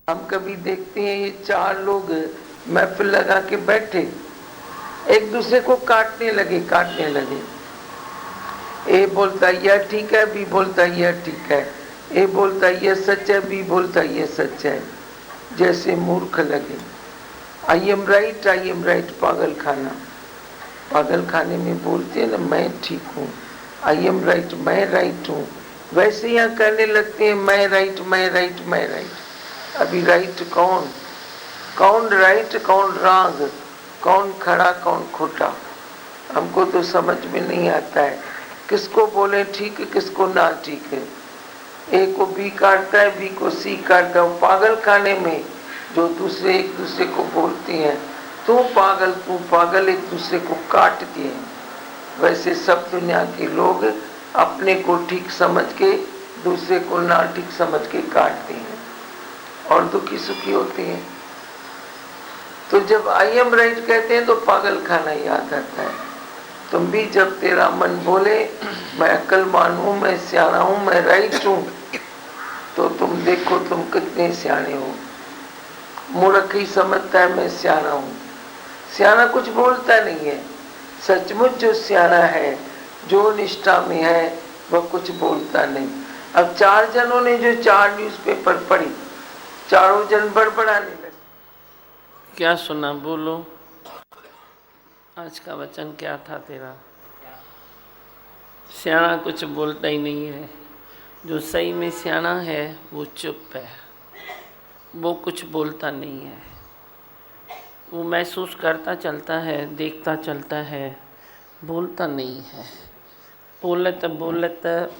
हम कभी देखते हैं ये चार लोग महफिल लगा के बैठे, एक दूसरे को काटने लगे। ए बोलता यह ठीक है, बी बोलता यह ठीक है, ए बोलता यह सच है, बी बोलता यह सच है, जैसे मूर्ख लगे। आई एम राइट, पागल खाना। पागल खाने में बोलते हैं ना मैं ठीक हूँ, आई एम राइट, मैं राइट हूँ, वैसे यहाँ कहने लगते हैं मैं राइट, मैं राइट, मैं राइट। अभी राइट कौन, कौन राइट कौन रॉन्ग, कौन खड़ा कौन खोटा, हमको तो समझ में नहीं आता है। किसको बोले ठीक है, किसको ना ठीक है। ए को बी काटता है, बी को सी काटता है। पागल खाने में जो दूसरे एक दूसरे को बोलते हैं तू पागल, एक दूसरे को काटते हैं। वैसे सब दुनिया के लोग अपने को ठीक समझ के दूसरे को ना ठीक समझ के काटते हैं और दुखी सुखी होते हैं। तो जब आई एम राइट कहते हैं तो पागल खाना याद आता है। तुम भी जब तेरा मन बोले मैं अक्लमान हूँ, मैं सियाना हूँ, मैं राइट हूँ, तो तुम देखो तुम कितने सियाने हो। मूर्ख ही समझता है मैं सियाना हूँ, सियाना कुछ बोलता नहीं है। सचमुच जो सियाना है, जो निष्ठा में है, वह कुछ बोलता नहीं। अब चार जनों ने जो चार न्यूज़पेपर पढ़ी, चारों जन बड़बड़ाने लगे। क्या सुना बोलो, आज का वचन क्या था तेरा? सियाना कुछ बोलता ही नहीं है। जो सही में सियाना है वो चुप है, वो कुछ बोलता नहीं है। वो महसूस करता चलता है, देखता चलता है, बोलता नहीं है। बोलत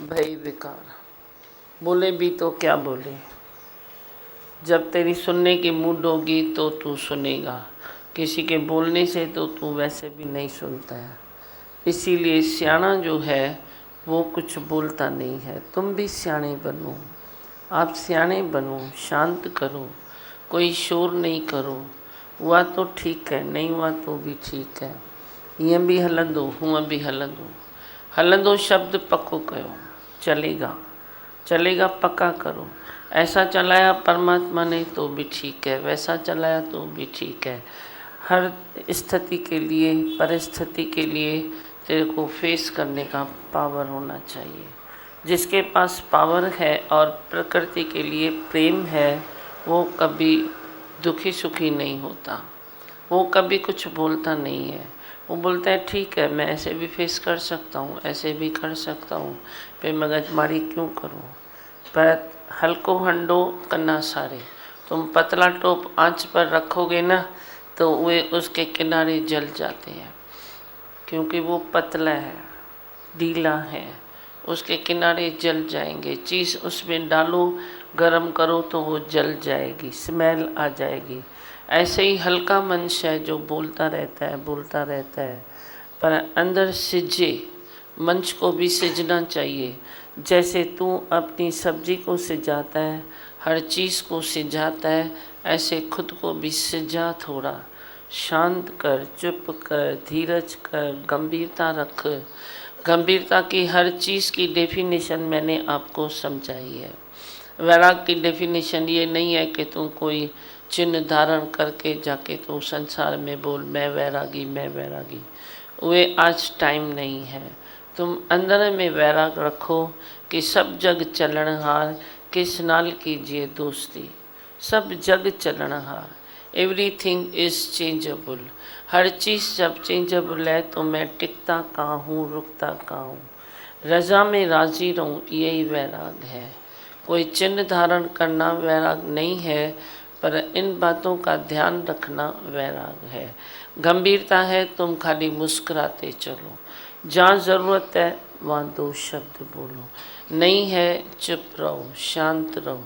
भई विकार, बोले भी तो क्या बोले। जब तेरी सुनने की मूड होगी तो तू सुनेगा, किसी के बोलने से तो तू वैसे भी नहीं सुनता है। इसीलिए सियाना जो है वो कुछ बोलता नहीं है। तुम भी सियाने बनो, आप सियाने बनो, शांत करो, कोई शोर नहीं करो। हुआ तो ठीक है, नहीं हुआ तो भी ठीक है। हीअं भी हलंदो, हूअं भी हलंदो। हलंदो शब्द पक्को कयो, चलेगा, चलेगा पक्का करो। ऐसा चलाया परमात्मा ने तो भी ठीक है, वैसा चलाया तो भी ठीक है। हर स्थिति के लिए, परिस्थिति के लिए तेरे को फेस करने का पावर होना चाहिए। जिसके पास पावर है और प्रकृति के लिए प्रेम है, वो कभी दुखी सुखी नहीं होता, वो कभी कुछ बोलता नहीं है। वो बोलता है ठीक है, मैं ऐसे भी फेस कर सकता हूँ, ऐसे भी कर सकता हूँ, पे मगजमारी क्यों करूँ। पर हल्को हंडो कन्ना सारे, तुम पतला टोप आंच पर रखोगे ना तो वे उसके किनारे जल जाते हैं, क्योंकि वो पतला है, ढीला है, उसके किनारे जल जाएंगे। चीज़ उसमें डालो, गरम करो तो वो जल जाएगी, स्मेल आ जाएगी। ऐसे ही हल्का मनुष्य है जो बोलता रहता है, बोलता रहता है, पर अंदर सिजे। मंच को भी सिजना चाहिए। जैसे तू अपनी सब्जी को सिजाता है, हर चीज़ को सिजाता है, ऐसे खुद को भी सिजा थोड़ा। शांत कर, चुप कर, धीरज कर, गंभीरता रख। गंभीरता की हर चीज़ की डेफिनेशन मैंने आपको समझाई है। वैराग की डेफिनेशन ये नहीं है कि तुम कोई चिन्ह धारण करके जाके तो संसार में बोल मैं वैरागी, मैं वैरागी। वे आज टाइम नहीं है। तुम अंदर में वैराग रखो कि सब जग चलनहार, किस नाल कीजिए दोस्ती। सब जग चलनहार, एवरीथिंग इज़ चेंजेबल। हर चीज़ जब चेंजेबल है तो मैं टिकता कहाँ हूँ, रुकता कहाँ हूँ। रज़ा में राज़ी रहूँ, यही वैराग है। कोई चिन्ह धारण करना वैराग नहीं है, पर इन बातों का ध्यान रखना वैराग है। गंभीरता है, तुम खाली मुस्कुराते चलो। जहाँ ज़रूरत है वहाँ दो शब्द बोलो, नहीं है चुप रहो, शांत रहो।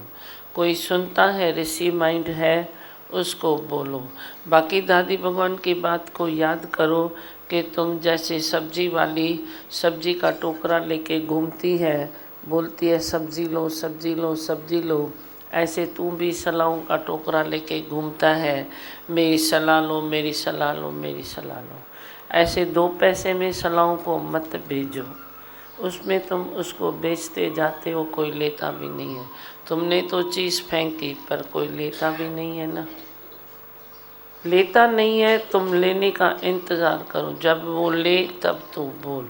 कोई सुनता है, ऋषि माइंड है, उसको बोलो। बाकी दादी भगवान की बात को याद करो कि तुम जैसे सब्जी वाली सब्जी का टोकरा लेके घूमती है, बोलती है सब्जी लो, सब्जी लो, सब्जी लो, ऐसे तू भी सलाहों का टोकरा लेके घूमता है, मेरी सलाह लो, मेरी सलाह लो, मेरी सलाह लो। ऐसे दो पैसे में सलाहों को मत भेजो। उसमें तुम उसको बेचते जाते हो, कोई लेता भी नहीं है। तुमने तो चीज़ फेंकी पर कोई लेता भी नहीं है ना, लेता नहीं है। तुम लेने का इंतज़ार करो, जब वो ले तब तू बोल।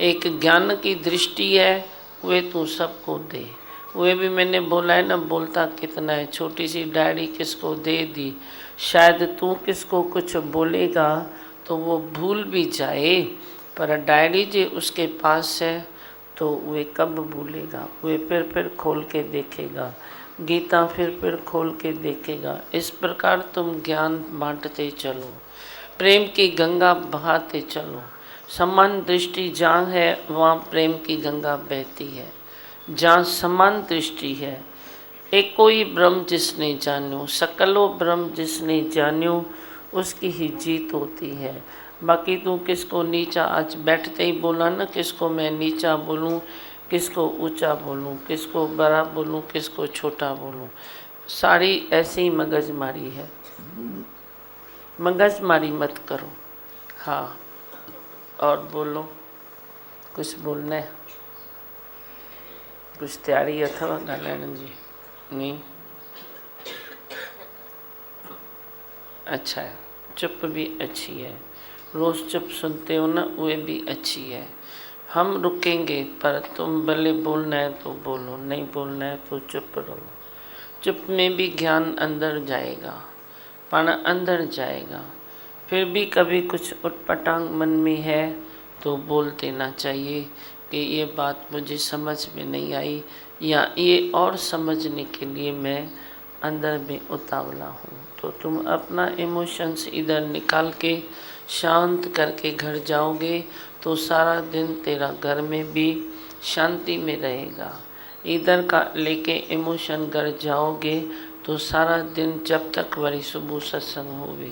एक ज्ञान की दृष्टि है, वे तू सबको दे। वे भी मैंने बोला है ना, बोलता कितना है। छोटी सी डायरी किसको दे दी, शायद तू किसको कुछ बोलेगा तो वो भूल भी जाए, पर डायरी जो उसके पास है तो वे कब भूलेगा। वे फिर खोल के देखेगा, गीता फिर खोल के देखेगा। इस प्रकार तुम ज्ञान बांटते चलो, प्रेम की गंगा बहाते चलो। समान दृष्टि जहाँ है वहाँ प्रेम की गंगा बहती है। जहाँ समान दृष्टि है, एक कोई ब्रह्म जिसने जान्यो, सकलो ब्रह्म जिसने जान्यो, उसकी ही जीत होती है। बाकी तू किसको नीचा, आज बैठते ही बोला ना, किसको मैं नीचा बोलूं, किसको ऊंचा बोलूं, किसको बड़ा बोलूं, किसको छोटा बोलूं। सारी ऐसी ही मगजमारी है, मगजमारी मत करो। हाँ, और बोलो, कुछ बोलना है? कुछ तैयारी अथवा ॻाल्हाइण जी? नहीं, अच्छा है। चुप भी अच्छी है, रोज़ चुप सुनते हो ना, वे भी अच्छी है। हम रुकेंगे, पर तुम भले बोलना है तो बोलो, नहीं बोलना है तो चुप रहो। चुप में भी ज्ञान अंदर जाएगा, पण अंदर जाएगा। फिर भी कभी कुछ उटपटांग मन में है तो बोल देना चाहिए कि ये बात मुझे समझ में नहीं आई, या ये और समझने के लिए मैं अंदर में उतावला हूँ। तो तुम अपना इमोशंस इधर निकाल के शांत करके घर जाओगे तो सारा दिन तेरा घर में भी शांति में रहेगा। इधर का लेके इमोशन घर जाओगे तो सारा दिन, जब तक वरी सुबह सत्संग होवे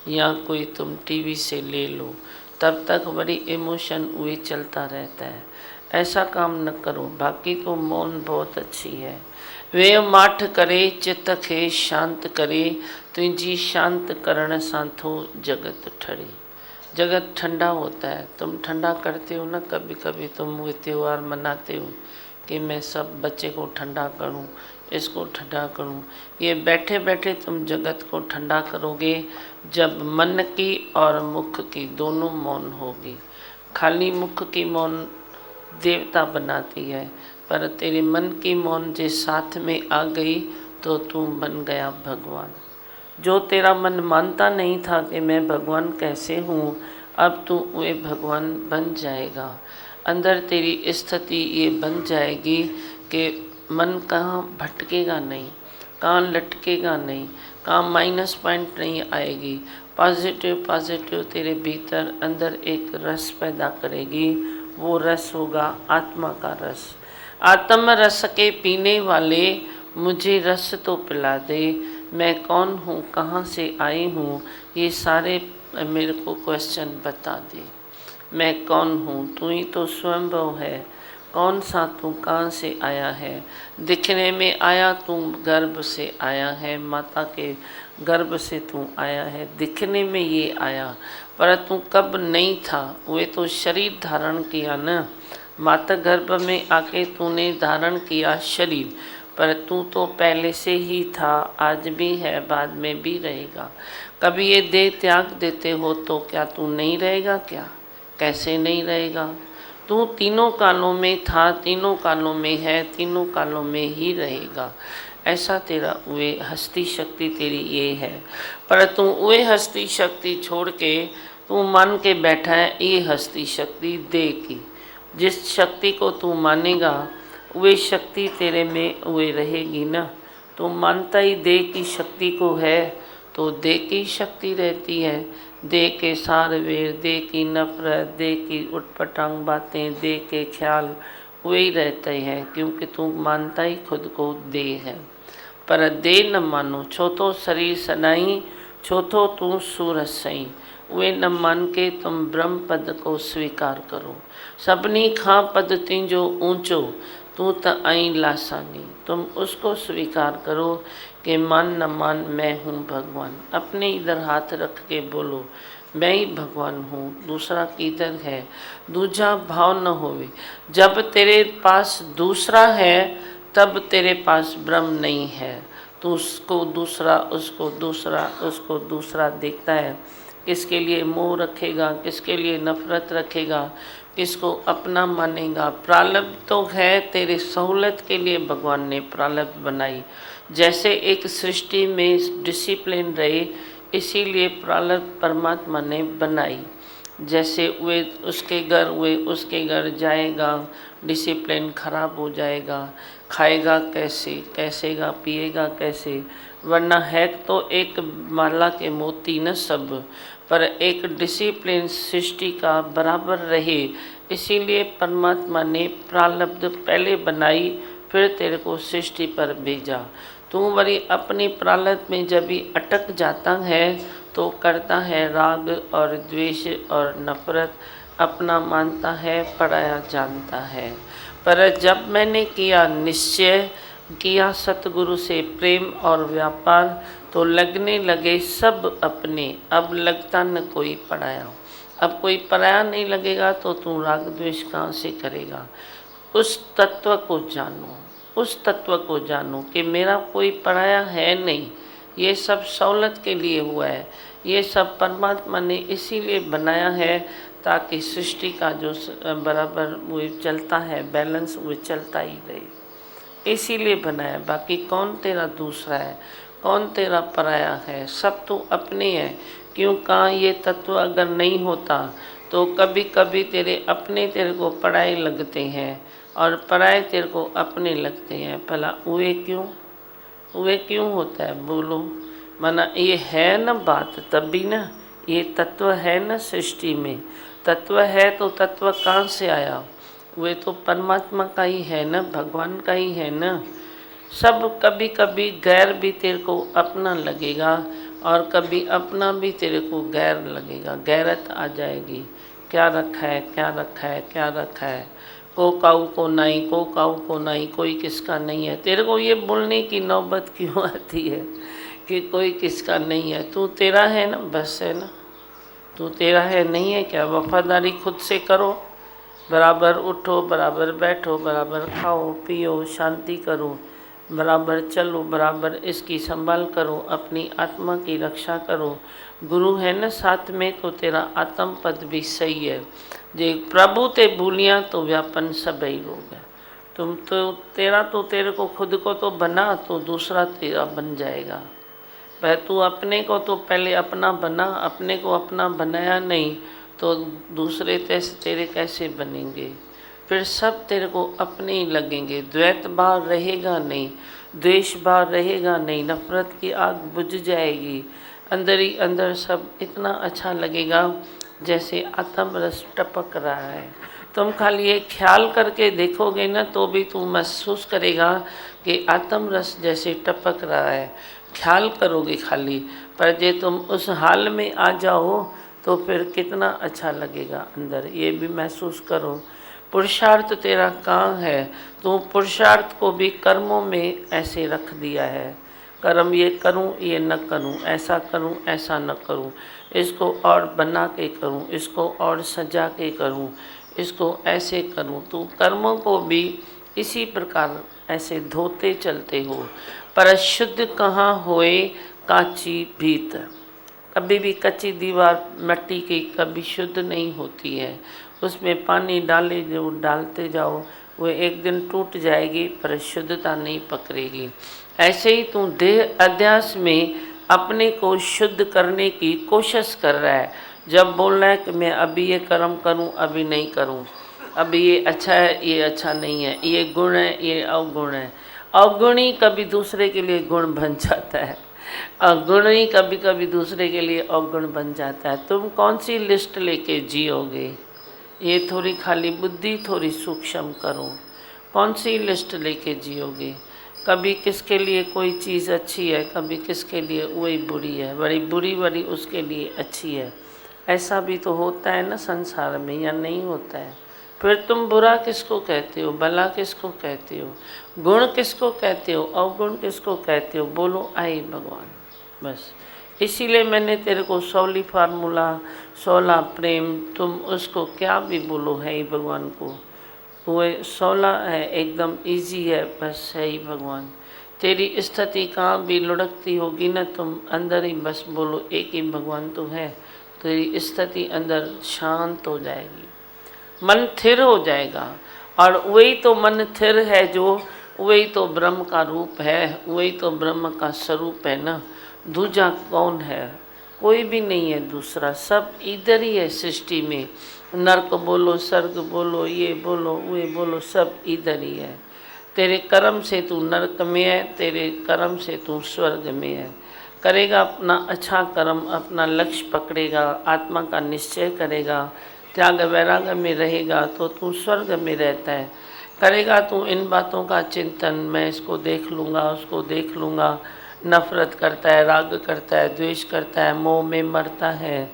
या कोई तुम टीवी से ले लो, तब तक वरी इमोशन वही चलता रहता है। ऐसा काम न करो। बाकी तो मौन बहुत अच्छी है। वे माठ करे चित्त खे शांत करे, तुझी शांत करण सां थो जगत ठरे। जगत ठंडा होता है। तुम ठंडा करते हो ना, कभी कभी तुम वो त्यौहार मनाते हो कि मैं सब बच्चे को ठंडा करूं, इसको ठंडा करूं। ये बैठे बैठे तुम जगत को ठंडा करोगे जब मन की और मुख की दोनों मौन होगी। खाली मुख की मौन देवता बनाती है, पर तेरे मन की मौन जे साथ में आ गई तो तू बन गया भगवान। जो तेरा मन मानता नहीं था कि मैं भगवान कैसे हूँ, अब तू वे भगवान बन जाएगा। अंदर तेरी स्थिति ये बन जाएगी कि मन कहाँ भटकेगा नहीं, कहाँ लटकेगा नहीं, कहाँ माइनस पॉइंट नहीं आएगी। पॉजिटिव पॉजिटिव तेरे भीतर अंदर एक रस पैदा करेगी। वो रस होगा आत्मा का रस। आत्म रस के पीने वाले, मुझे रस तो पिला दे। मैं कौन हूँ, कहाँ से आई हूँ, ये सारे मेरे को क्वेश्चन बता दे। मैं कौन हूँ, तू ही तो स्वयंभव है। कौन सा तू कहाँ से आया है? दिखने में आया तू गर्भ से आया है, माता के गर्भ से तू आया है। दिखने में ये आया, पर तू कब नहीं था। वे तो शरीर धारण किया ना, माता गर्भ में आके तूने धारण किया शरीर, पर तू तो पहले से ही था, आज भी है, बाद में भी रहेगा। कभी ये देह त्याग देते हो तो क्या तू नहीं रहेगा? क्या, कैसे नहीं रहेगा? तू तीनों कालों में था, तीनों कालों में है, तीनों कालों में ही रहेगा। ऐसा तेरा वे हस्ती शक्ति तेरी ये है। पर तू वे हस्ती शक्ति छोड़ के तू मान के बैठा है ये हस्ती शक्ति दे की। जिस शक्ति को तू मानेगा वे शक्ति तेरे में वे रहेगी ना। तू मानता ही दे की शक्ति को है तो दे की शक्ति रहती है। दे के सार वेर, दे की नफरत, दे की उटपटांग बातें, दे के ख्याल वही रहते हैं, क्योंकि तू मानता ही खुद को दे है। पर दे न मानो, छो तो शरीर सनाई, छो तो तू सूरज सही। वे न मान के तुम ब्रह्म पद को स्वीकार करो। सभिनी खां पद तुंहिंजो ऊंचो, तू त आई लासानी। तुम उसको स्वीकार करो कि मान न मान मैं हूँ भगवान। अपने इधर हाथ रख के बोलो, मैं ही भगवान हूँ, दूसरा किधर है। दूजा भाव न होवे। जब तेरे पास दूसरा है तब तेरे पास ब्रह्म नहीं है। तो उसको दूसरा, उसको दूसरा, उसको दूसरा देखता है। किसके लिए मोह रखेगा, किसके लिए नफरत रखेगा, किसको अपना मानेगा। प्रारब्ध तो है, तेरे सहूलत के लिए भगवान ने प्रारब्ध बनाई। जैसे एक सृष्टि में डिसिप्लिन रहे, इसीलिए प्रारब्ध परमात्मा ने बनाई। जैसे वे उसके उसके घर जाएगा, डिसिप्लिन खराब हो जाएगा, खाएगा कैसे, कैसेगा, पिएगा कैसे। वरना है तो एक माला के मोती न सब, पर एक डिसिप्लिन सृष्टि का बराबर रहे। इसीलिए परमात्मा ने प्रारब्ध पहले बनाई, फिर तेरे को सृष्टि पर भेजा। तू वरी अपनी प्रारब्ध में जब भी अटक जाता है तो करता है राग और द्वेष और नफरत, अपना मानता है, पराया जानता है। पर जब मैंने किया निश्चय, किया सतगुरु से प्रेम और व्यापार, तो लगने लगे सब अपने। अब लगता न कोई पराया। अब कोई पराया नहीं लगेगा तो तू राग द्वेष कहाँ से करेगा। उस तत्व को जानो, उस तत्व को जानो कि मेरा कोई पराया है नहीं। ये सब सहूलत के लिए हुआ है, ये सब परमात्मा ने इसीलिए बनाया है ताकि सृष्टि का जो बराबर वो चलता है, बैलेंस वो चलता ही रहे, इसीलिए बनाया। बाकी कौन तेरा दूसरा है, कौन तेरा पराया है, सब तो अपने हैं। क्यों कहाँ ये तत्व अगर नहीं होता तो कभी कभी तेरे अपने तेरे को पराए लगते हैं और पराए तेरे को अपने लगते हैं। भला वे क्यों, वे क्यों होता है बोलो। माना ये है न बात, तभी ना ये तत्व है न सृष्टि में। तत्व है तो तत्व कहाँ से आया, वे तो परमात्मा का ही है न, भगवान का ही है न। सब कभी कभी गैर भी तेरे को अपना लगेगा और कभी अपना भी तेरे को गैर लगेगा। गैरत आ जाएगी, क्या रखा है, क्या रखा है, क्या रखा है। को काऊ को नहीं, को काऊ को नहीं, कोई किसका नहीं है। तेरे को ये बोलने की नौबत क्यों आती है कि कोई किसका नहीं है। तू तेरा है ना, बस है ना, तू तेरा है, नहीं है क्या। वफादारी खुद से करो, बराबर उठो, बराबर बैठो, बराबर खाओ पियो, शांति करो, बराबर चलो, बराबर इसकी संभाल करो, अपनी आत्मा की रक्षा करो। गुरु है ना साथ में तो तेरा आत्म पद भी सही है। जे प्रभु ते भूलिया तो व्यापन सब ही रोग है। तुम तो तेरा तो तेरे को खुद को तो बना तो दूसरा तेरा बन जाएगा। वह तू अपने को तो पहले अपना बना, अपने को अपना बनाया नहीं तो दूसरे तेरे कैसे बनेंगे। फिर सब तेरे को अपने ही लगेंगे। द्वैत भाव रहेगा नहीं, द्वेष भाव रहेगा नहीं, नफरत की आग बुझ जाएगी। अंदर ही अंदर सब इतना अच्छा लगेगा जैसे आत्म रस टपक रहा है। तुम खाली ये ख्याल करके देखोगे ना तो भी तुम महसूस करेगा कि आत्म रस जैसे टपक रहा है। ख्याल करोगे खाली, पर जे तुम उस हाल में आ जाओ तो फिर कितना अच्छा लगेगा अंदर, ये भी महसूस करो। पुरुषार्थ तेरा कहाँ है, तो पुरुषार्थ को भी कर्मों में ऐसे रख दिया है। कर्म ये करूं, ये न करूं, ऐसा करूं, ऐसा न करूं, इसको और बना के करूं, इसको और सजा के करूं, इसको ऐसे करूं। तो कर्मों को भी इसी प्रकार ऐसे धोते चलते हो। पर शुद्ध कहाँ होए कांची भीत। कभी भी कच्ची दीवार मिट्टी की कभी शुद्ध नहीं होती है। उसमें पानी डालते जाओ, वो एक दिन टूट जाएगी पर शुद्धता नहीं पकड़ेगी। ऐसे ही तू देह अध्यास में अपने को शुद्ध करने की कोशिश कर रहा है। जब बोल रहा है कि मैं अभी ये कर्म करूं, अभी नहीं करूं, अभी ये अच्छा है, ये अच्छा नहीं है, ये गुण है, ये अवगुण है। अवगुणी कभी दूसरे के लिए गुण बन जाता है, अवगुण ही कभी कभी दूसरे के लिए अवगुण बन जाता है। तुम कौन सी लिस्ट लेके जियोगे, ये थोड़ी खाली बुद्धि थोड़ी सूक्ष्म करो। कौन सी लिस्ट लेके जियोगे। कभी किसके लिए कोई चीज़ अच्छी है, कभी किसके लिए वही बुरी है, बड़ी बुरी बड़ी उसके लिए अच्छी है। ऐसा भी तो होता है ना संसार में, या नहीं होता है। फिर तुम बुरा किसको कहते हो, भला किसको कहते हो, गुण किसको कहते हो, अवगुण किसको कहते हो। बोलो आई भगवान। बस इसीलिए मैंने तेरे को 16 फार्मूला 16 प्रेम, तुम उसको क्या भी बोलो है ही भगवान को, वो 16 है, एकदम इजी है, बस है ही भगवान। तेरी स्थिति कहाँ भी लुढ़कती होगी ना, तुम अंदर ही बस बोलो एक ही भगवान तो है, तेरी स्थिति अंदर शांत हो जाएगी, मन स्थिर हो जाएगा। और वही तो मन स्थिर है, जो वही तो ब्रह्म का रूप है, वही तो ब्रह्म का स्वरूप है ना। दूजा कौन है? कोई भी नहीं है दूसरा, सब इधर ही है सृष्टि में। नरक बोलो, स्वर्ग बोलो, ये बोलो, वो बोलो, सब इधर ही है। तेरे कर्म से तू नरक में है, तेरे कर्म से तू स्वर्ग में है। करेगा अपना अच्छा कर्म, अपना लक्ष्य पकड़ेगा, आत्मा का निश्चय करेगा, त्याग वैराग्य में रहेगा तो तू स्वर्ग में रहता है। करेगा तू इन बातों का चिंतन, मैं इसको देख लूँगा, उसको देख लूँगा, नफरत करता है, राग करता है, द्वेष करता है, मोह में मरता है।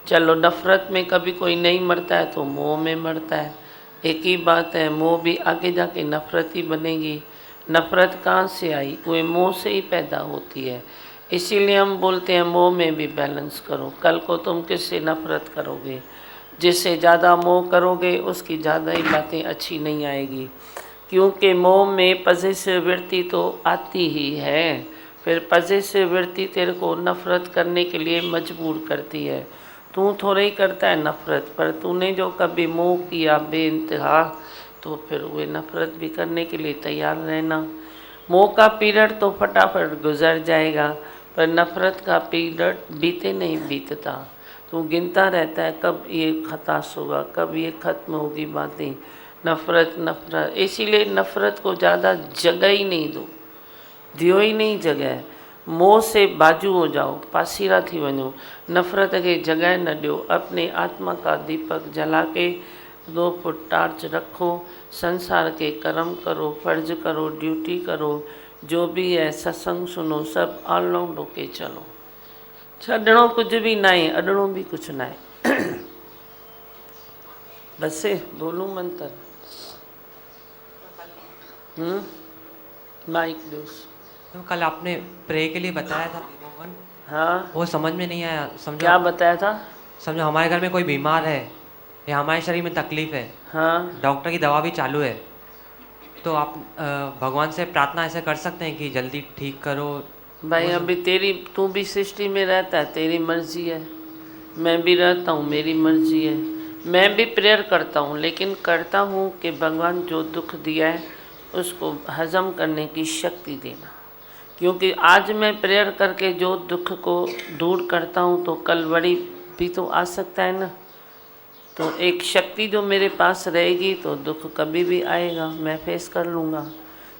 चलो नफरत में कभी कोई नहीं मरता है तो मोह में मरता है, एक ही बात है। मोह भी आगे जाके नफरत ही बनेगी। नफरत कहाँ से आई? वो मोह से ही पैदा होती है। इसीलिए हम बोलते हैं मोह में भी बैलेंस करो। कल को तुम किससे नफरत करोगे? जिससे ज़्यादा मोह करोगे उसकी ज़्यादा ही बातें अच्छी नहीं आएगी, क्योंकि मोह में पजेसिव वृत्ति तो आती ही है। फिर पजेसिव वृत्ति तेरे को नफरत करने के लिए मजबूर करती है। तू थोड़ा ही करता है नफरत, पर तूने जो कभी मोह किया बेइंतहा, तो फिर वे नफरत भी करने के लिए तैयार रहना। मोह का पीरियड तो फटाफट गुजर जाएगा, पर नफरत का पीरियड बीते नहीं बीतता। तू गिनता रहता है कब ये खतास होगा, कब ये खत्म होगी बातें। नफरत नफरत, इसीलिए नफरत को ज़्यादा जगह ही नहीं दो, दियो ही नहीं जगह। मोह से बाजू हो जाओ, पासीरा थी वञो, नफरत के जगह न दियो। अपने आत्मा का दीपक जला के 2 फुट टार्च रखो, संसार के कर्म करो, फर्ज करो, ड्यूटी करो, जो भी है सत्संग सुनो, सब ऑलराउंड होके चलो। छॾणो कुछ भी ना है, अॾणो भी कुछ ना है। बस बोलूं मंत्र? माइक दोस्त। तो कल आपने प्रे के लिए बताया था, हाँ, वो समझ में नहीं आया। समझो क्या बताया था? समझो हमारे घर में कोई बीमार है या हमारे शरीर में तकलीफ है, हाँ, डॉक्टर की दवा भी चालू है, तो आप भगवान से प्रार्थना ऐसे कर सकते हैं कि जल्दी ठीक करो। भाई अभी तेरी, तू भी सृष्टि में रहता है, तेरी मर्जी है। मैं भी रहता हूँ, मेरी मर्जी है। मैं भी प्रेयर करता हूँ, लेकिन करता हूँ कि भगवान जो दुख दिया है उसको हजम करने की शक्ति देना। क्योंकि आज मैं प्रेयर करके जो दुख को दूर करता हूँ तो कल बड़ी भी तो आ सकता है ना। तो एक शक्ति जो मेरे पास रहेगी तो दुख कभी भी आएगा, मैं फेस कर लूँगा।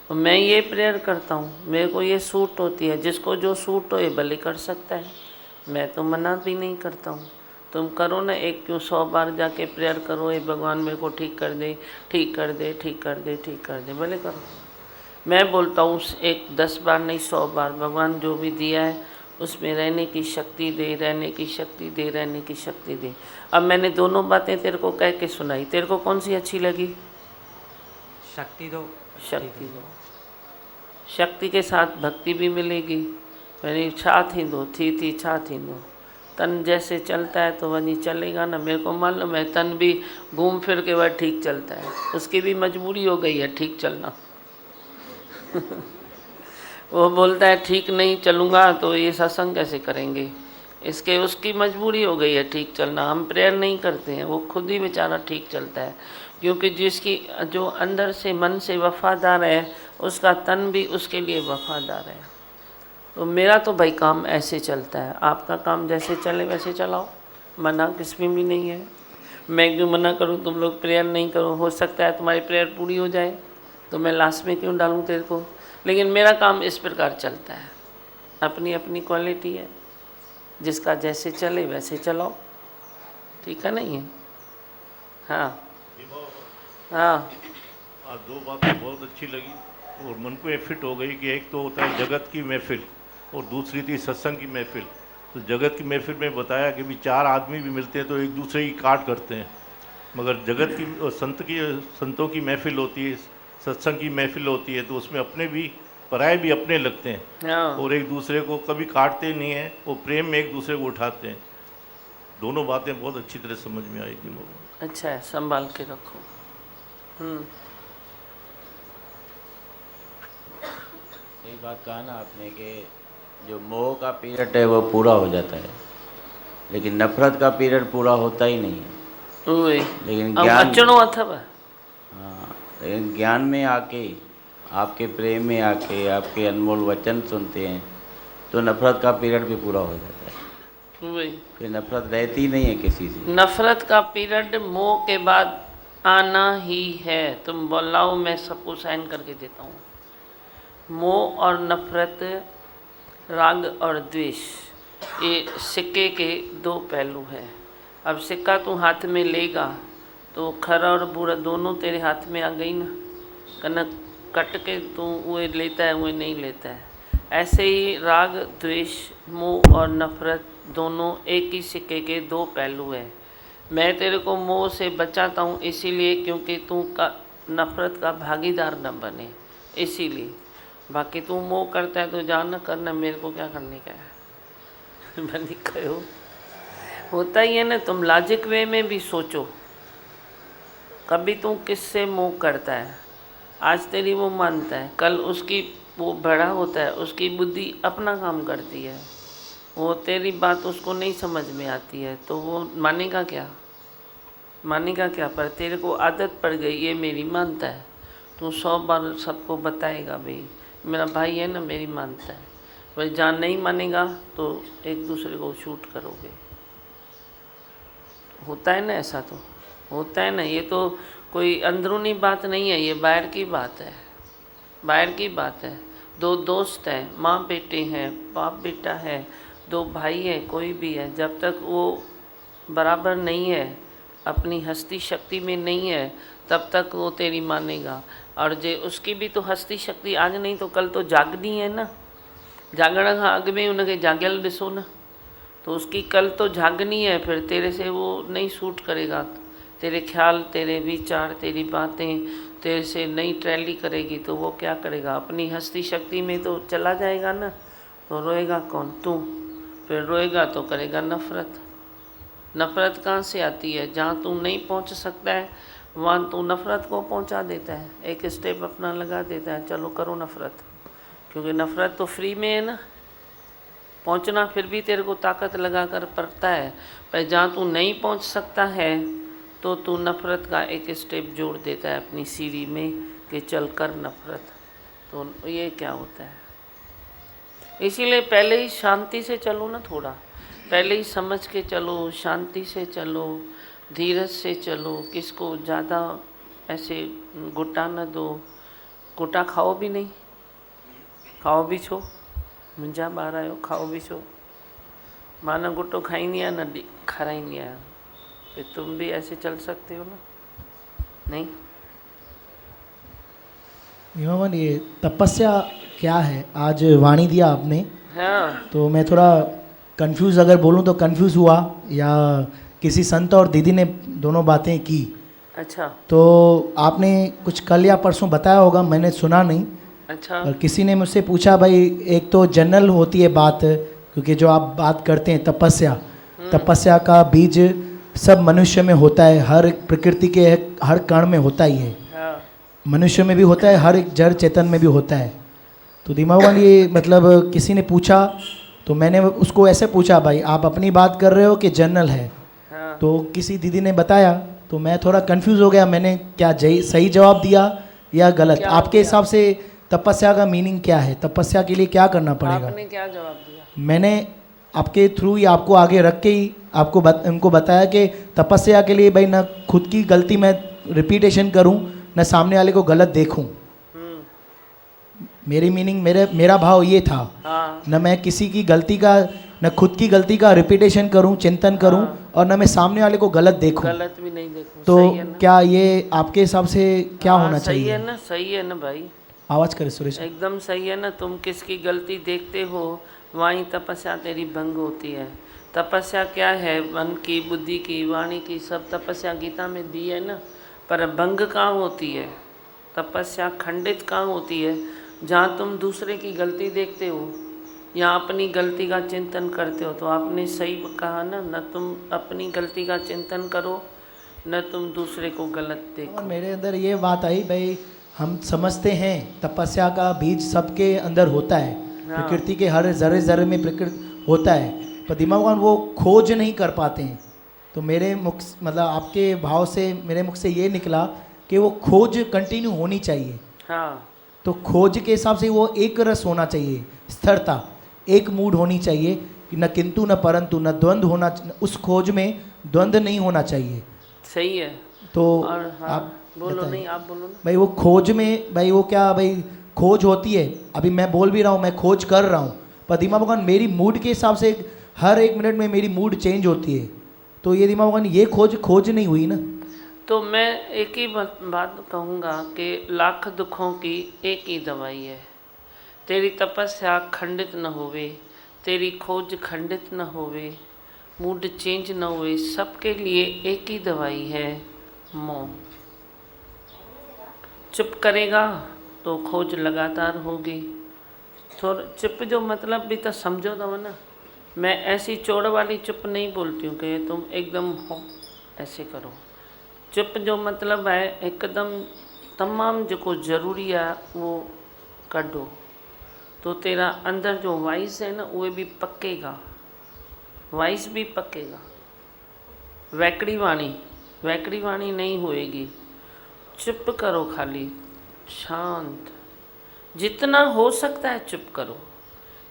तो मैं ये प्रेयर करता हूँ, मेरे को ये सूट होती है। जिसको जो सूट हो ये भले कर सकता है, मैं तो मना भी नहीं करता हूँ। तुम करो ना, एक क्यों 100 बार जाके प्रेयर करो, ये भगवान मेरे को ठीक कर दे, ठीक कर दे, ठीक कर दे, ठीक कर दे, भले करो। मैं बोलता हूँ एक 10 बार नहीं 100 बार, भगवान जो भी दिया है उसमें रहने की शक्ति दे, रहने की शक्ति दे, रहने की शक्ति दे। अब मैंने दोनों बातें तेरे को कह के सुनाई, तेरे को कौन सी अच्छी लगी? शक्ति दो। शक्ति दो। शक्ति के साथ भक्ति भी मिलेगी। मेरी छा थींदो थी छा थींदो। तन जैसे चलता है तो वही चलेगा ना। मेरे को मालूम है तन भी घूम फिर के वह ठीक चलता है, उसकी भी मजबूरी हो गई है ठीक चलना। वो बोलता है ठीक नहीं चलूँगा तो ये सत्संग कैसे करेंगे, इसके उसकी मजबूरी हो गई है ठीक चलना। हम प्रेयर नहीं करते हैं, वो खुद ही बेचारा ठीक चलता है। क्योंकि जिसकी जो अंदर से मन से वफादार है, उसका तन भी उसके लिए वफादार है। तो मेरा तो भाई काम ऐसे चलता है, आपका काम जैसे चले वैसे चलाओ, मना किसमें भी नहीं है। मैं क्यों मना करूं तुम लोग प्रेयर नहीं करो? हो सकता है तुम्हारी प्रेयर पूरी हो जाए तो मैं लास्ट में क्यों डालूं तेरे को। लेकिन मेरा काम इस प्रकार चलता है, अपनी अपनी क्वालिटी है, जिसका जैसे चले वैसे चलाओ, ठीक है नहीं है? हाँ हाँ। आज 2 बातें बहुत अच्छी लगी और मन को ये फिट हो गई कि एक तो होता है जगत की महफिल और दूसरी थी सत्संग की महफिल। तो जगत की महफिल में बताया कि भी 4 आदमी भी मिलते हैं तो एक दूसरे की काट करते हैं, मगर जगत की और संतों की महफिल होती है, सत्संग की महफिल होती है, तो उसमें अपने भी पराये भी अपने लगते हैं हाँ और एक दूसरे को कभी काटते नहीं हैं, वो प्रेम में एक दूसरे को उठाते हैं। दोनों बातें बहुत अच्छी तरह समझ में आई थी मुझे। अच्छा है, संभाल के रखो। सही बात कहा ना आपने कि जो मोह का पीरियड है वो पूरा हो जाता है, लेकिन नफरत का पीरियड पूरा होता ही नहीं है। उहे लेकिन अब ज्ञान, अचणो अथव। हाँ, लेकिन ज्ञान में आके, आपके प्रेम में आके, आपके अनमोल वचन सुनते हैं तो नफरत का पीरियड भी पूरा हो जाता है। उहे फिर नफरत रहती नहीं है किसी से। नफरत का पीरियड मोह के बाद आना ही है। तुम बोलाओ, मैं सबको साइन करके देता हूँ। मोह और नफरत, राग और द्वेष, ये सिक्के के दो पहलू हैं। अब सिक्का तू हाथ में लेगा तो खरा और बुरा दोनों तेरे हाथ में आ गई ना। कनक कट के तू वो लेता है, वो नहीं लेता है। ऐसे ही राग, द्वेष, मोह और नफरत दोनों एक ही सिक्के के दो पहलू हैं। मैं तेरे को मोह से बचाता हूँ इसीलिए क्योंकि तू का नफरत का भागीदार न बने, इसीलिए। बाकी तू मोह करता है तो जान करना, मेरे को क्या करने का है। मैंने कहो होता ही है ना। तुम लॉजिक वे में भी सोचो, कभी तू किससे मोह करता है। आज तेरी वो मानता है, कल उसकी वो बड़ा होता है, उसकी बुद्धि अपना काम करती है, वो तेरी बात उसको नहीं समझ में आती है, तो वो मानेगा क्या? मानेगा क्या? पर तेरे को आदत पड़ गई, ये मेरी मानता है। तू 100 बार सबको बताएगा, भाई मेरा भाई है ना, मेरी मानता है। भाई जहाँ नहीं मानेगा तो एक दूसरे को शूट करोगे। होता है ना, ऐसा तो होता है ना। ये तो कोई अंदरूनी बात नहीं है, ये बाहर की बात है। बाहर की बात है। दो दोस्त हैं, माँ बेटे हैं, बाप बेटा है, दो भाई हैं, कोई भी है, जब तक वो बराबर नहीं है, अपनी हस्ती शक्ति में नहीं है, तब तक वो तेरी मानेगा। और जे उसकी भी तो हस्ती शक्ति आज नहीं तो कल तो जागनी है ना। जागण खां अॻु में उनखे जागियल ॾिसो न, तो उसकी कल तो जागनी है। फिर तेरे से वो नहीं सूट करेगा। तेरे ख्याल, तेरे विचार, तेरी बातें तेरे से नहीं ट्रैली करेगी, तो वो क्या करेगा? अपनी हस्ती शक्ति में तो चला जाएगा ना। तो रोएगा कौन? तू। फिर रोएगा तो करेगा नफरत। नफरत कहाँ से आती है? जहाँ तू नहीं पहुँच सकता है वहाँ तू नफरत को पहुँचा देता है। एक स्टेप अपना लगा देता है, चलो करो नफरत, क्योंकि नफरत तो फ्री में है ना। पहुँचना फिर भी तेरे को ताकत लगा कर पड़ता है, पर जहाँ तू नहीं पहुँच सकता है तो तू नफ़रत का एक स्टेप जोड़ देता है अपनी सीढ़ी में कि चल कर नफ़रत। तो ये क्या होता है? इसीलिए पहले ही शांति से चलो ना, थोड़ा पहले ही समझ के चलो, शांति से चलो, धीरज से चलो। किसको ज़्यादा ऐसे गुटा न दो। गुटा खाओ भी नहीं, खाओ भी छो, मुंहिंजा ॿार आहियो, खाओ भी छो। मां न गुटो खाईंदी आहियां न खाराईंदी आहियां। फिर तुम भी ऐसे चल सकते हो ना? नहीं। भीमावन, ये तपस्या क्या है? आज वाणी दिया आपने, हाँ, तो मैं थोड़ा कंफ्यूज, अगर बोलूँ तो कंफ्यूज हुआ, या किसी संत और दीदी ने दोनों बातें की। अच्छा तो आपने कुछ कल या परसों बताया होगा, मैंने सुना नहीं। अच्छा। और किसी ने मुझसे पूछा, भाई एक तो जनरल होती है बात, क्योंकि जो आप बात करते हैं तपस्या, तपस्या का बीज सब मनुष्य में होता है, हर प्रकृति के हर कण में होता ही है। हाँ, मनुष्य में भी होता है, हर एक जड़ चेतन में भी होता है। तो दिमाग ये मतलब किसी ने पूछा, तो मैंने उसको ऐसे पूछा, भाई आप अपनी बात कर रहे हो कि जनरल है? हाँ। तो किसी दीदी ने बताया, तो मैं थोड़ा कंफ्यूज हो गया, मैंने क्या सही जवाब दिया या गलत? क्या आपके दिया? हिसाब से तपस्या का मीनिंग क्या है? तपस्या के लिए क्या करना पड़ेगा? आपने क्या जवाब दिया? मैंने आपके थ्रू या आपको आगे रख के ही आपको उनको बताया कि तपस्या के लिए भाई ना खुद की गलती मैं रिपीटेशन करूं, न सामने वाले को गलत देखूं। मेरी मीनिंग, मेरा भाव ये था, हाँ, न मैं किसी की गलती का, न खुद की गलती का रिपीटेशन करूं, चिंतन करूं, और न मैं सामने वाले को गलत देखूं। गलत भी नहीं देखो। तो सही है ना? क्या ये आपके हिसाब से क्या हाँ, होना सही चाहिए? है ना, सही है ना भाई, आवाज़ करे सुरेश। एकदम सही है ना। तुम किसकी गलती देखते हो वहीं तपस्या तेरी भंग होती है। तपस्या क्या है? मन की, बुद्धि की, वाणी की, सब तपस्या गीता में दी है ना। पर भंग कहाँ होती है? तपस्या खंडित कहाँ होती है? जहाँ तुम दूसरे की गलती देखते हो या अपनी गलती का चिंतन करते हो, तो आपने सही कहा ना, न तुम अपनी गलती का चिंतन करो न तुम दूसरे को गलत और देखो। मेरे अंदर ये बात आई भाई, हम समझते हैं तपस्या का बीज सबके अंदर होता है, हाँ। प्रकृति के हर जर्रे जर्रे में प्रकृति होता है, पर दिमाग भगवान वो खोज नहीं कर पाते हैं। तो मेरे मुख मतलब आपके भाव से मेरे मुख से ये निकला कि वो खोज कंटिन्यू होनी चाहिए। हाँ, तो खोज के हिसाब से वो एक रस होना चाहिए, स्थिरता, एक मूड होनी चाहिए, न किंतु न परंतु, न द्वंद्व होना, उस खोज में द्वंद्व नहीं होना चाहिए। सही है। तो और हाँ, आप बोलो, बताइए। नहीं आप बोलो ना। भाई वो खोज में भाई वो क्या भाई खोज होती है, अभी मैं बोल भी रहा हूँ, मैं खोज कर रहा हूँ, पर दिमाग भगवान मेरी मूड के हिसाब से हर एक मिनट में मेरी मूड चेंज होती है, तो ये दिमाग भगवान ये खोज नहीं हुई ना। तो मैं एक ही बात कहूँगा कि लाख दुखों की एक ही दवाई है, तेरी तपस्या खंडित न होवे, तेरी खोज खंडित न होवे, मूड चेंज न हुए, सबके लिए एक ही दवाई है, मौन। चुप करेगा तो खोज लगातार होगी। थोड़ा चुप जो मतलब भी तो समझो तो ना, मैं ऐसी चौड़ वाली चुप नहीं बोलती हूँ कि तुम एकदम हो ऐसे करो। चुप जो मतलब है एकदम तमाम जो ज़रूरी है वो कढो, तो तेरा अंदर जो वाइस है ना वो भी पकेगा, वाइस भी पकेगा। वैकड़ी वाणी नहीं होएगी। चुप करो, खाली शांत, जितना हो सकता है चुप करो,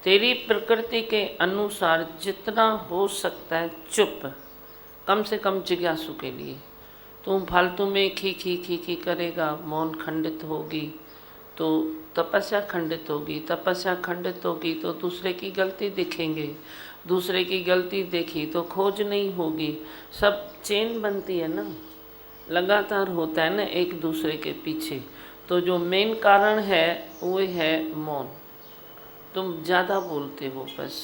तेरी प्रकृति के अनुसार जितना हो सकता है चुप, कम से कम जिज्ञासु के लिए। तुम फालतू में खी करेगा, मौन खंडित होगी तो तपस्या खंडित होगी, तपस्या खंडित होगी तो दूसरे की गलती दिखेंगे, दूसरे की गलती देखी तो खोज नहीं होगी। सब चेन बनती है ना, लगातार होता है ना एक दूसरे के पीछे। तो जो मेन कारण है वो है मौन। तुम ज़्यादा बोलते हो, बस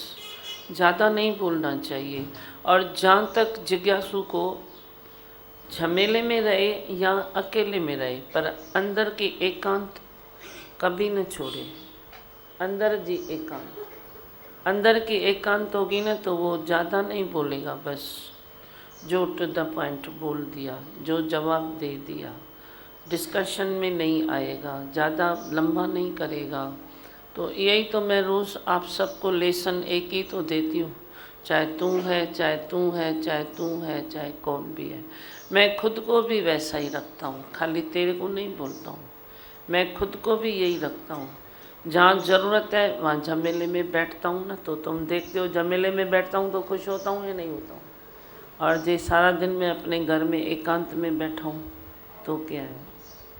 ज़्यादा नहीं बोलना चाहिए। और जहाँ तक जिज्ञासु को झमेले में रहे या अकेले में रहे, पर अंदर की एकांत कभी न छोड़े। अंदर जी एकांत, अंदर की एकांत होगी ना तो वो ज़्यादा नहीं बोलेगा, बस जो टू द पॉइंट बोल दिया, जो जवाब दे दिया, डिस्कशन में नहीं आएगा, ज़्यादा लंबा नहीं करेगा। तो यही तो मैं रोज़ आप सबको लेसन एक ही तो देती हूँ, चाहे तू है, चाहे तू है, चाहे तू है, चाहे कौन भी है। मैं खुद को भी वैसा ही रखता हूँ, खाली तेरे को नहीं बोलता हूँ, मैं खुद को भी यही रखता हूँ। जहाँ ज़रूरत है वहाँ झमेले में बैठता हूँ ना, तो तुम देखते हो झमेले में बैठता हूँ तो खुश होता हूँ या नहीं होता हूँ। और जे सारा दिन मैं अपने घर में एकांत में बैठा हूँ तो क्या है,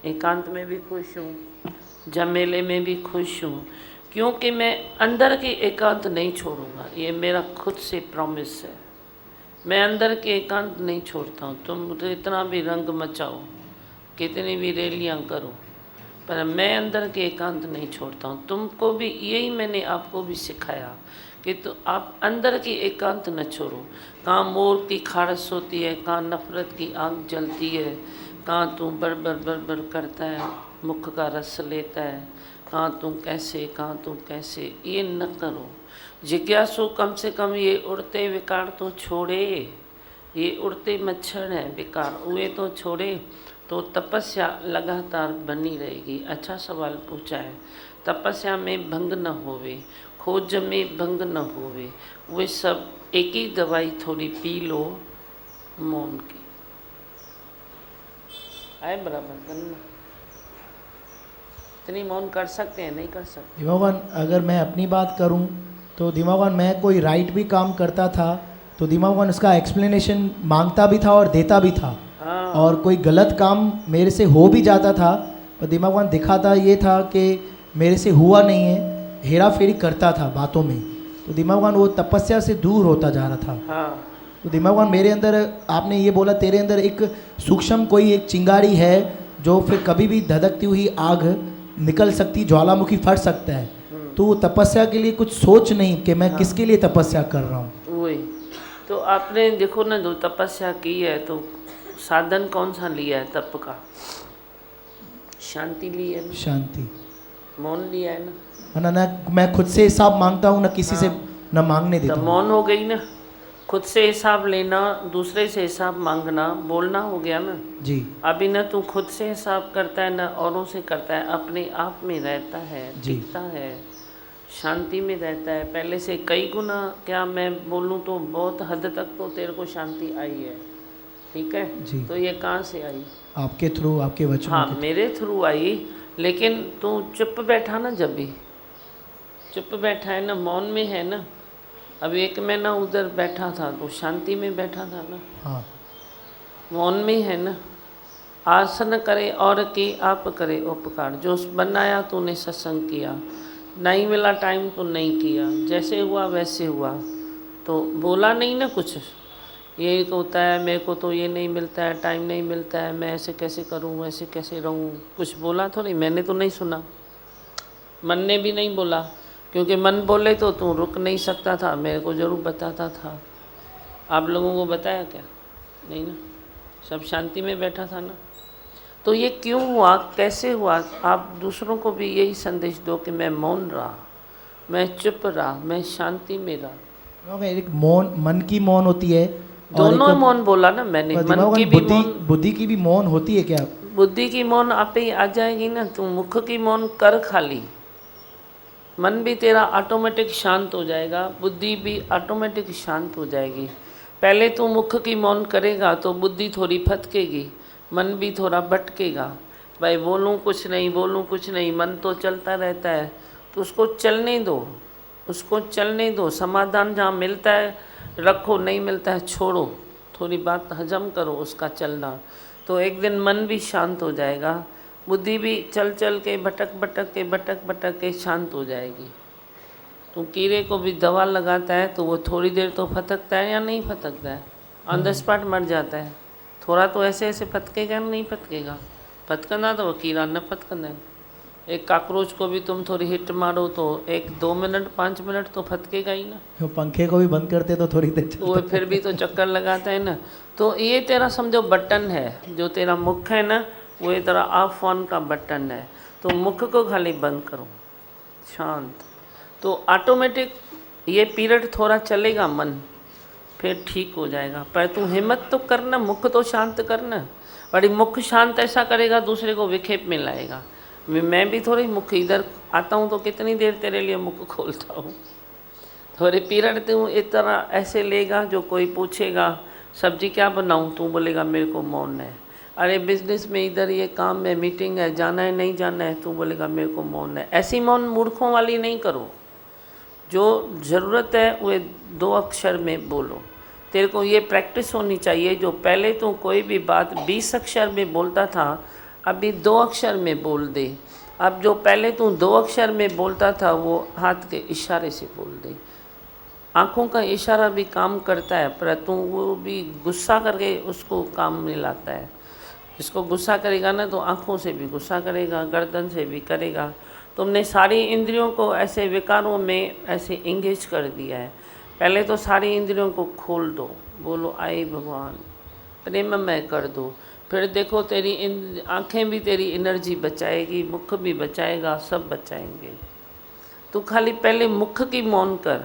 एकांत में भी खुश हूँ, झमेले में भी खुश हूँ, क्योंकि मैं अंदर की एकांत नहीं छोड़ूंगा। ये मेरा खुद से प्रॉमिस है, मैं अंदर के एकांत नहीं छोड़ता हूँ। तुम इतना भी रंग मचाओ, कितनी भी रैलियाँ करो, पर मैं अंदर के एकांत नहीं छोड़ता हूँ। तुमको भी यही मैंने आपको भी सिखाया कि तो आप अंदर की एकांत न छोड़ो। कहाँ मोर की खारस होती है, कहाँ नफ़रत की आग जलती है, कहाँ तू बड़ करता है, मुख का रस लेता है, कहाँ तू कैसे, ये न करो। जिज्ञासु कम से कम ये उड़ते विकार तो छोड़े, ये उड़ते मच्छर हैं विकार, वे तो छोड़े, तो तपस्या लगातार बनी रहेगी। अच्छा सवाल पूछा है, तपस्या में भंग न होवे, खोज में भंग न होवे, वे सब एक ही दवाई थोड़ी पी लो, मौन की आए बराबर करना। इतनी मौन कर सकते हैं, नहीं कर सकते। दिमागवान अगर मैं अपनी बात करूं तो दिमागवान मैं कोई राइट भी काम करता था तो दिमागवान उसका एक्सप्लेनेशन मांगता भी था और देता भी था। हाँ। और कोई गलत काम मेरे से हो भी जाता था पर दिमागवान दिखाता ये था कि मेरे से हुआ नहीं है, हेरा फेरी करता था बातों में, तो दिमागवान वो तपस्या से दूर होता जा रहा था। हाँ, तो दिमागवान मेरे अंदर, आपने ये बोला तेरे अंदर एक सूक्ष्म कोई एक चिंगारी है जो फिर कभी भी धधकती हुई आग निकल सकती, ज्वालामुखी फट सकता है। तो वो तपस्या के लिए कुछ सोच नहीं कि मैं किसके लिए तपस्या कर रहा हूँ। वही तो आपने देखो ना, जो तपस्या की है तो साधन कौन सा लिया है तप का? शांति ली है ना? शांति। मौन लिया है ना, वरना ना मैं खुद से हिसाब मांगता हूँ, ना किसी से ना मांगने देता तो हूँ। मौन हो गई ना। खुद से हिसाब लेना, दूसरे से हिसाब मांगना, बोलना हो गया ना। जी अभी ना तू खुद से हिसाब करता है ना औरों से करता है, अपने आप में रहता है, जी। टिकता है, शांति में रहता है। पहले से कई गुना क्या मैं बोलूँ तो बहुत हद तक तो तेरे को शांति आई है, ठीक है। जी। तो ये कहाँ से आई? आपके थ्रू, आपके वचनों हाँ, के थ्रू। मेरे थ्रू आई। लेकिन तू चुप बैठा ना, जब भी चुप बैठा है ना, मौन में है ना। अब एक मैं ना उधर बैठा था तो शांति में बैठा था ना, हाँ मौन में है ना। आसन करे और की आप करे उपकार, जो बनाया तूने सत्संग किया, नहीं मिला टाइम तो नहीं किया, जैसे हुआ वैसे हुआ, तो बोला नहीं ना कुछ। यही होता है मेरे को तो ये नहीं मिलता है, टाइम नहीं मिलता है, मैं ऐसे कैसे करूँ, ऐसे कैसे रहूँ, कुछ बोला तो नहीं। मैंने तो नहीं सुना, मन ने भी नहीं बोला, क्योंकि मन बोले तो तू रुक नहीं सकता था, मेरे को ज़रूर बताता था। आप लोगों को बताया क्या? नहीं ना, सब शांति में बैठा था ना। तो ये क्यों हुआ, कैसे हुआ? आप दूसरों को भी यही संदेश दो कि मैं मौन रहा, मैं चुप रहा, मैं शांति में रहा। एक मौन, मन की मौन होती है और दोनों एक मौन बोला ना मैंने, मन की भी मौन, बुद्धि की भी मौन होती है क्या? बुद्धि की मौन आप ही आ जाएगी ना। तू मुख की मौन कर खाली, मन भी तेरा ऑटोमेटिक शांत हो जाएगा, बुद्धि भी ऑटोमेटिक शांत हो जाएगी। पहले तू मुख की मौन करेगा तो बुद्धि थोड़ी फटकेगी, मन भी थोड़ा भटकेगा। भाई बोलूँ कुछ नहीं, बोलूँ कुछ नहीं, मन तो चलता रहता है, तो उसको चलने दो, उसको चलने दो। समाधान जहाँ मिलता है रखो, नहीं मिलता है छोड़ो, थोड़ी बात हजम करो उसका चलना, तो एक दिन मन भी शांत हो जाएगा, बुद्धि भी चल चल के भटक भटक के शांत हो जाएगी। तो कीड़े को भी दवा लगाता है तो वो थोड़ी देर तो फटकता है या नहीं फटकता है, ऑन द स्पॉट मर जाता है। थोड़ा तो ऐसे ऐसे फटकेगा नहीं फटकेगा, फटकना तो वो कीड़ा न फटकना है। एक काकरोच को भी तुम थोड़ी हिट मारो तो 1-2 मिनट 5 मिनट तो फटकेगा ही ना, वो पंखे को भी बंद करते तो थोड़ी देर तो वो फिर भी तो चक्कर लगाता है ना। तो ये तेरा समझो बटन है, जो तेरा मुख है ना, वो ये तेरा ऑफ ऑन का बटन है। तो मुख को खाली बंद करो, शांत, तो ऑटोमेटिक ये पीरियड थोड़ा चलेगा, मन फिर ठीक हो जाएगा। पर तू हिम्मत तो करना, मुख तो शांत करना। बड़ी मुख शांत ऐसा करेगा दूसरे को विक्षेप में लाएगा। मैं भी थोड़ी मुख इधर आता हूँ तो कितनी देर तेरे लिए मुख खोलता हूँ, थोड़े पीरियड तू इस तरह ऐसे लेगा, जो कोई पूछेगा सब्जी क्या बनाऊँ, तू बोलेगा मेरे को मौन है। अरे बिजनेस में इधर ये काम में मीटिंग है, जाना है नहीं जाना है, तू बोलेगा मेरे को मौन है। ऐसी मौन मूर्खों वाली नहीं करो, जो ज़रूरत है वो 2 अक्षर में बोलो। तेरे को ये प्रैक्टिस होनी चाहिए, जो पहले तो कोई भी बात 20 अक्षर में बोलता था, अभी 2 अक्षर में बोल दे। अब जो पहले तू 2 अक्षर में बोलता था वो हाथ के इशारे से बोल दे। आँखों का इशारा भी काम करता है, पर तू वो भी गुस्सा करके उसको काम में लाता है। इसको गुस्सा करेगा ना तो आँखों से भी गुस्सा करेगा, गर्दन से भी करेगा। तुमने सारी इंद्रियों को ऐसे विकारों में ऐसे इंगेज कर दिया है। पहले तो सारी इंद्रियों को खोल दो, बोलो आए भगवान, प्रेममय कर दो। फिर देखो तेरी आँखें भी तेरी एनर्जी बचाएगी, मुख भी बचाएगा, सब बचाएंगे। तू खाली पहले मुख की मौन कर,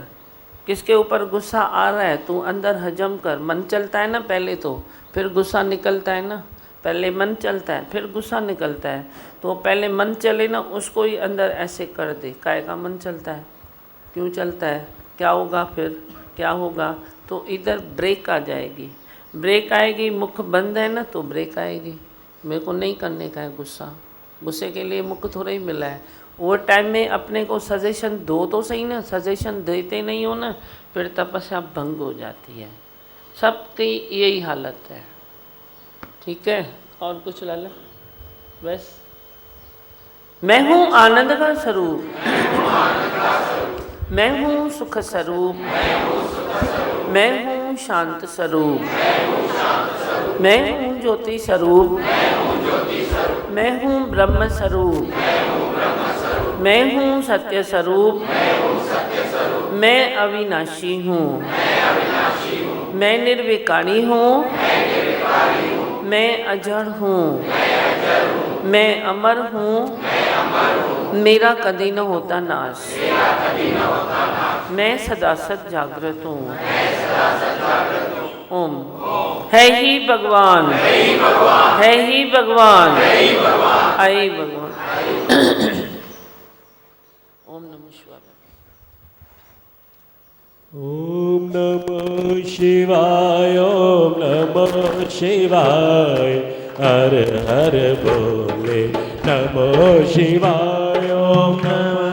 किसके ऊपर गुस्सा आ रहा है तू अंदर हजम कर। मन चलता है ना पहले, तो फिर गुस्सा निकलता है ना, पहले मन चलता है फिर गुस्सा निकलता है। तो पहले मन चले ना, उसको ही अंदर ऐसे कर दे। काय का मन चलता है, क्यों चलता है, क्या होगा, फिर क्या होगा, तो इधर ब्रेक आ जाएगी। ब्रेक आएगी, मुख बंद है ना तो ब्रेक आएगी। मेरे को नहीं करने का है गुस्सा, गुस्से के लिए मुख थोड़ा ही मिला है। वो टाइम में अपने को सजेशन दो तो सही ना, सजेशन देते नहीं हो ना, फिर तपस्या भंग हो जाती है। सबकी यही हालत है, ठीक है। और कुछ ला ले बस। मैं हूँ आनंद का स्वरूप, मैं हूँ सुख स्वरूप, मैं हूँ शांत स्वरूप, मैं हूँ ज्योति स्वरूप, मैं हूँ ब्रह्म स्वरूप, मैं हूँ सत्य स्वरूप, मैं अविनाशी हूँ, मैं निर्विकारी हूँ, मैं अजड़ हूँ, मैं अमर हूँ, मेरा कभी न होता नाश, मैं सदा सत जागृत हूँ। ओम। है ही भगवान, है ही भगवान, आई भगवान। ओम नमः शिवाय। ओम नमः शिवाय, ओम नमः शिवाय, हर हर बोले नमः शिवाय, ओम नमः